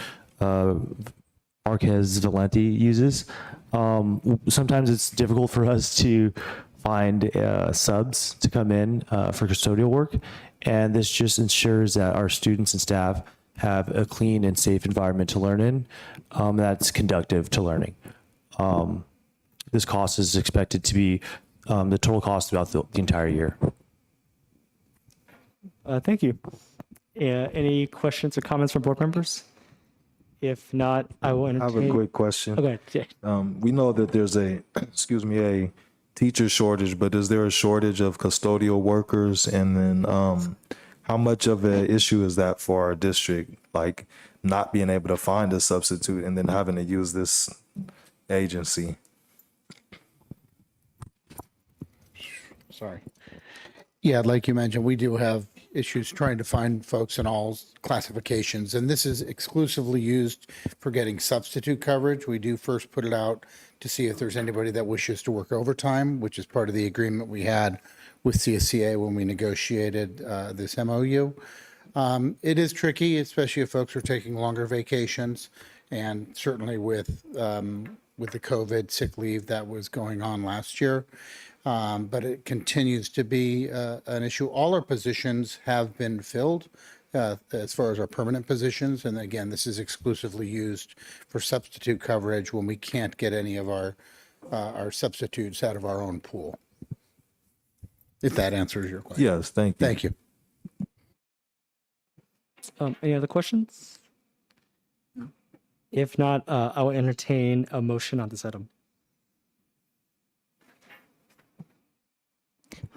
Marquez Valenti uses. Sometimes it's difficult for us to find subs to come in for custodial work, and this just ensures that our students and staff have a clean and safe environment to learn in that's conducive to learning. This cost is expected to be the total cost throughout the entire year. Thank you. Any questions or comments from board members? If not, I will I entertain. have a quick question. Okay. We know that there's a teacher shortage, but is there a shortage of custodial workers? And then how much of an issue is that for our district? Like not being able to find a substitute and then having to use this agency? Sorry. Yeah, like you mentioned, we do have issues trying to find folks in all classifications. And this is exclusively used for getting substitute coverage. We do first put it out to see if there's anybody that wishes to work overtime, which is part of the agreement we had with CSCA when we negotiated this MOU. It is tricky, especially if folks are taking longer vacations, and certainly with the COVID sick leave that was going on last year. But it continues to be an issue. All our positions have been filled as far as our permanent positions. And again, this is exclusively used for substitute coverage when we can't get any of our substitutes out of our own pool. If that answers your question. Yes, thank you. Thank you. Any other questions? If not, I will entertain a motion on this item.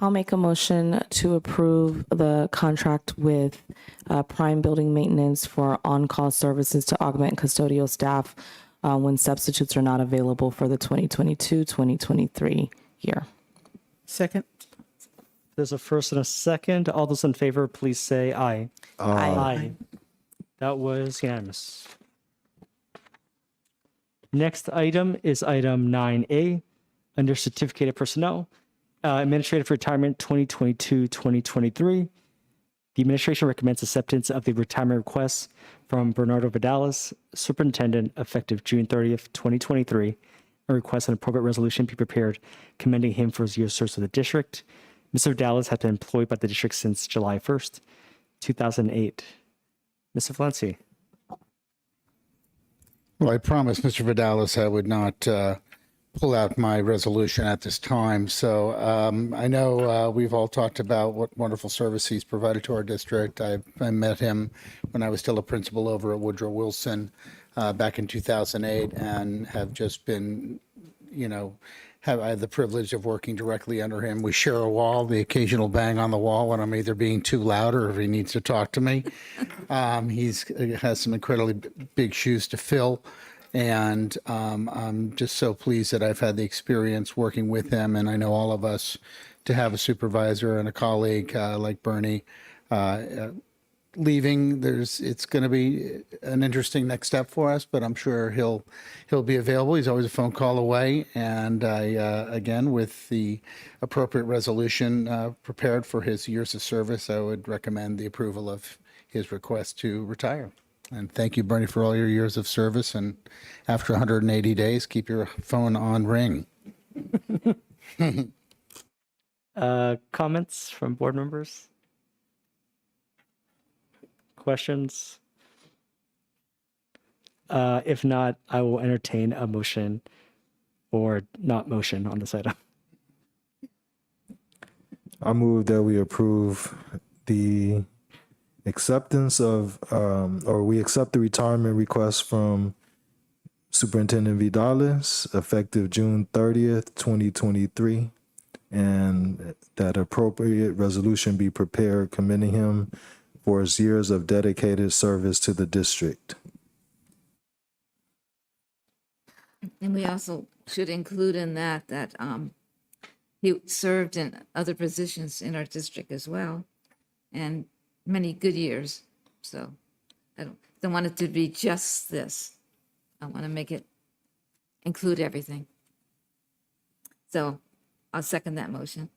I'll make a motion to approve the contract with Prime Building Maintenance for on-call services to augment custodial staff when substitutes are not available for the 2022-2023 year. Second. There's a first and a second. All those in favor, please say aye. Aye. That was unanimous. Next item is item 9A, under certificated personnel. Administrative retirement 2022-2023. The administration recommends acceptance of the retirement request from Bernardo Vidalis, superintendent, effective June 30th, 2023, and requests an appropriate resolution be prepared commending him for his years of service to the district. Mr. Vidalis has been employed by the district since July 1st, 2008. Mr. Valencia. Well, I promised Mr. Vidalis I would not pull out my resolution at this time. So I know we've all talked about what wonderful service he's provided to our district. I met him when I was still a principal over at Woodrow Wilson back in 2008, and have just been, I have the privilege of working directly under him. We share a wall, the occasional bang on the wall when I'm either being too loud or if he needs to talk to me. He has some incredibly big shoes to fill. And I'm just so pleased that I've had the experience working with him. And I know all of us to have a supervisor and a colleague like Bernie leaving. It's going to be an interesting next step for us, but I'm sure he'll be available. He's always a phone call away. And I, again, with the appropriate resolution prepared for his years of service, I would recommend the approval of his request to retire. And thank you, Bernie, for all your years of service. And after 180 days, keep your phone on ring. Comments from board members? Questions? If not, I will entertain a motion or not motion on this item. I move that we approve the acceptance of, or we accept the retirement request from Superintendent Vidalis effective June 30th, 2023, and that appropriate resolution be prepared commending him for his years of dedicated service to the district. And we also should include in that he served in other positions in our district as well, and many good years. So I don't want it to be just this. I want to make it include everything. So I'll second that motion.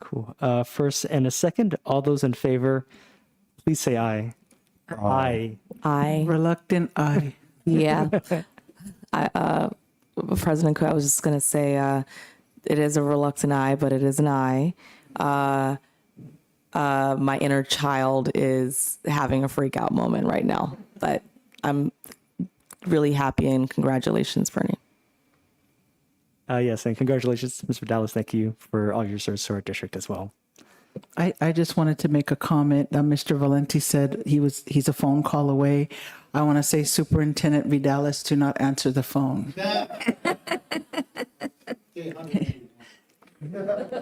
Cool. First and a second. All those in favor, please say aye. Aye. Aye. Reluctant aye. Yeah. President Cook, I was just going to say it is a reluctant aye, but it is an aye. My inner child is having a freak out moment right now, but I'm really happy, and congratulations, Bernie. Yes, and congratulations, Mr. Dallas. Thank you for all your service to our district as well. I just wanted to make a comment. Mr. Valenti said he's a phone call away. I want to say, Superintendent Vidalis, do not answer the phone.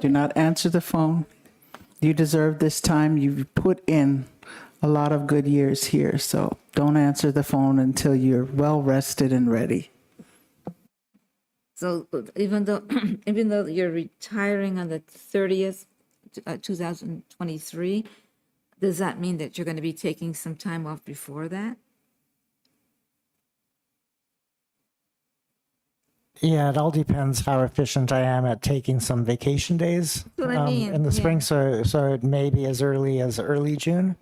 Do not answer the phone. You deserve this time. You've put in a lot of good years here, so don't answer the phone until you're well rested and ready. So even though you're retiring on the 30th, 2023, does that mean that you're going to be taking some time off before that? Yeah, it all depends how efficient I am at taking some vacation days That's what I mean, in the yeah. spring. So it may be as early June,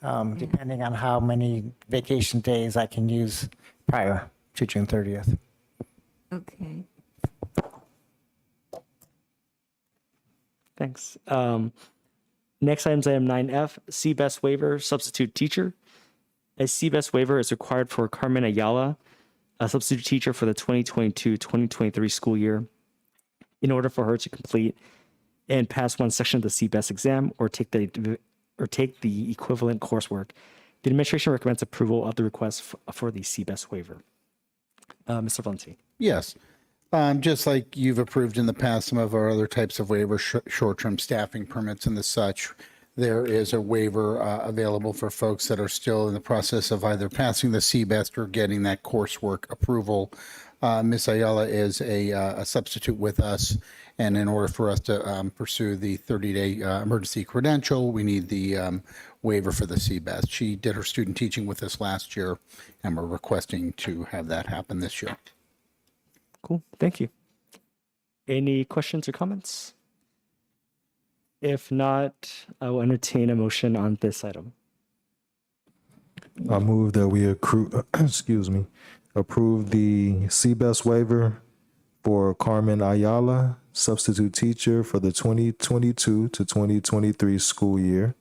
depending on how many vacation days I can use prior to June 30th. Okay. Thanks. Next item is item 9F, CBEST waiver, substitute teacher. A CBEST waiver is required for Carmen Ayala, a substitute teacher for the 2022-2023 school year, in order for her to complete and pass one section of the CBEST exam or take the equivalent coursework. The administration recommends approval of the request for the CBEST waiver. Mr. Valenti. Yes. Just like you've approved in the past, some of our other types of waivers, short-term staffing permits and the such, there is a waiver available for folks that are still in the process of either passing the CBEST or getting that coursework approval. Ms. Ayala is a substitute with us, and in order for us to pursue the 30-day emergency credential, we need the waiver for the CBEST. She did her student teaching with us last year, and we're requesting to have that happen this year. Cool. Thank you. Any questions or comments? If not, I will entertain a motion on this item. I move that we accrue, approve the CBEST waiver for Carmen Ayala, substitute teacher for the 2022 to 2023 school year.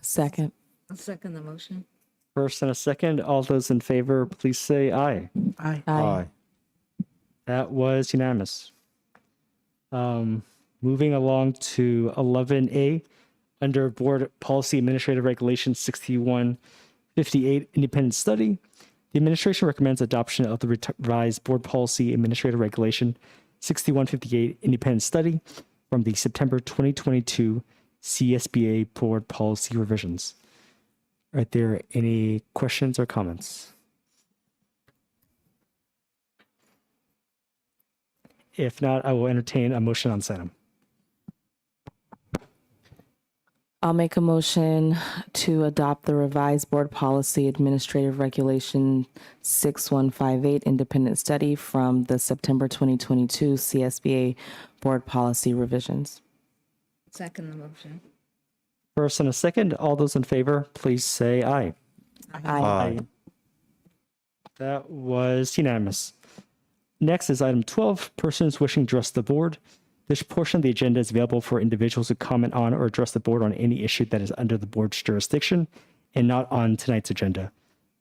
Second. I'll second the motion. First and a second, all those in favor, please say aye. Aye. Aye. That was unanimous. Moving along to 11A, under Board Policy Administrative Regulation 6158, Independent Study, the administration recommends adoption of the revised Board Policy Administrative Regulation 6158, Independent Study from the September 2022 CSBA Board Policy Revisions. Are there any questions or comments? If not, I will entertain a motion on this item. I'll make a motion to adopt the revised Board Policy Administrative Regulation 6158 Independent Study from the September 2022 CSBA Board Policy Revisions. Second the motion. First and a second, all those in favor, please say aye. Aye. That was unanimous. Next is item 12, persons wishing to address the board. This portion of the agenda is available for individuals who comment on or address the board on any issue that is under the board's jurisdiction and not on tonight's agenda.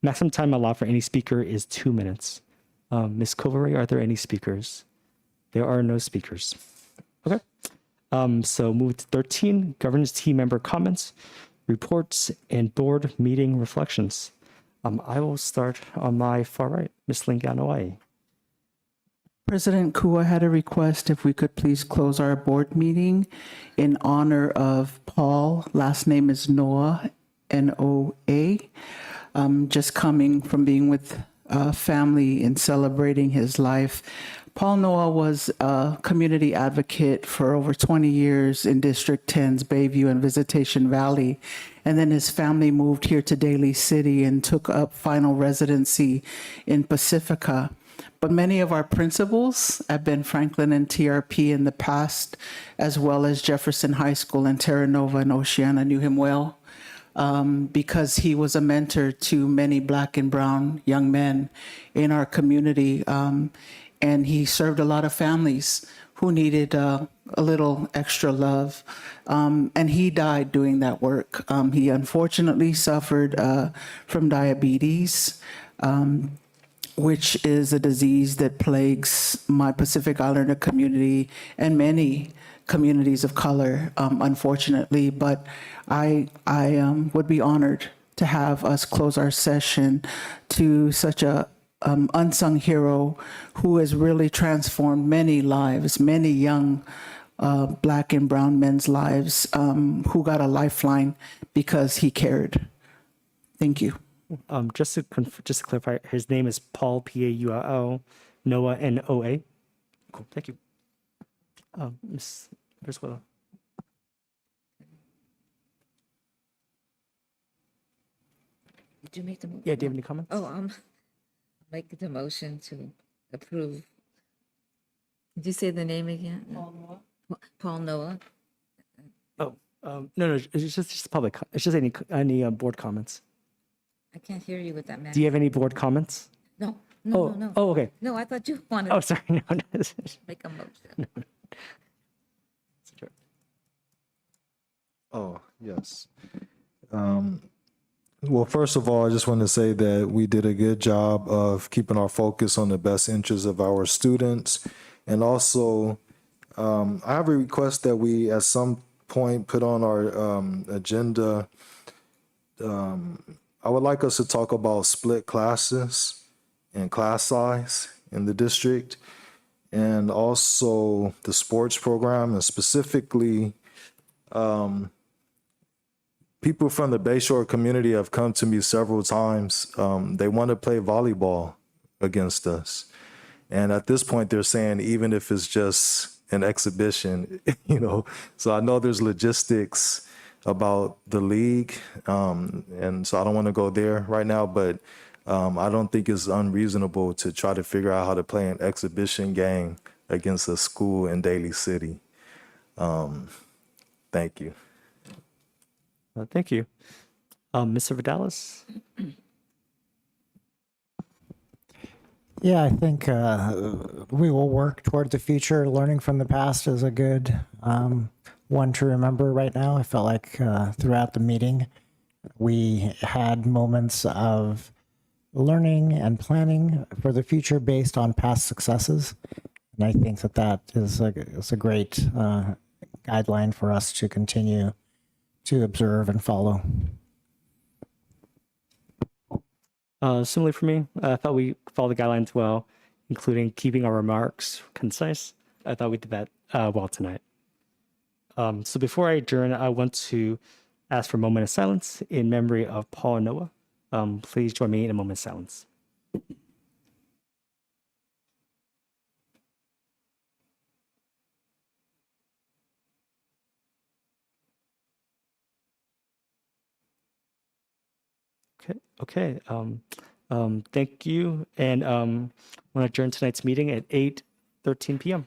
Maximum time allowed for any speaker is 2 minutes. Ms. Covery, are there any speakers? There are no speakers. Okay. So move to 13, governance team member comments, reports, and board meeting reflections. I will start on my far right, Ms. Linganoai. President Kua had a request if we could please close our board meeting in honor of Paul. Last name is Noah, N-O-A. Just coming from being with family and celebrating his life. Paul Noah was a community advocate for over 20 years in District 10's Bayview and Visitation Valley. And then his family moved here to Daly City and took up final residency in Pacifica. But many of our principals have been Franklin and TRP in the past, as well as Jefferson High School and Terra Nova and Oceana knew him well because he was a mentor to many Black and brown young men in our community. And he served a lot of families who needed a little extra love. And he died doing that work. He unfortunately suffered from diabetes, which is a disease that plagues my Pacific Islander community and many communities of color, unfortunately. But I would be honored to have us close our session to such a unsung hero who has really transformed many lives, many young Black and brown men's lives who got a lifeline because he cared. Thank you. Just to clarify, his name is Paul, P-A-U-L-L, Noah, N-O-A. Cool, thank you. Ms. Briswell. Did you make the motion? Yeah, do you have any comments? Oh, make the motion to approve. Did you say the name again? Paul Noah. Paul Noah. Oh, no, it's just public. It's just any board comments. I can't hear you with that man. Do you have any board comments? No, Oh, no. oh, okay. No, I thought you wanted Oh, to sorry. No, no. make a motion. Oh, yes. Well, first of all, I just want to say that we did a good job of keeping our focus on the best interests of our students. And also, I have a request that we at some point put on our agenda. I would like us to talk about split classes and class size in the district, and also the sports program, and specifically people from the Bayshore community have come to me several times. They want to play volleyball against us. And at this point, they're saying, even if it's just an exhibition, so I know there's logistics about the league. And so I don't want to go there right now, but I don't think it's unreasonable to try to figure out how to play an exhibition game against a school in Daly City. Thank you. Thank you. Mr. Vidalis? Yeah, I think we will work toward the future. Learning from the past is a good one to remember right now. I felt like throughout the meeting, we had moments of learning and planning for the future based on past successes. And I think that is a great guideline for us to continue to observe and follow. Similarly for me, I thought we followed the guidelines well, including keeping our remarks concise. I thought we did that well tonight. So before I adjourn, I want to ask for a moment of silence in memory of Paul and Noah. Please join me in a moment of silence. Okay. Thank you. And I want to adjourn tonight's meeting at 8:13 p.m.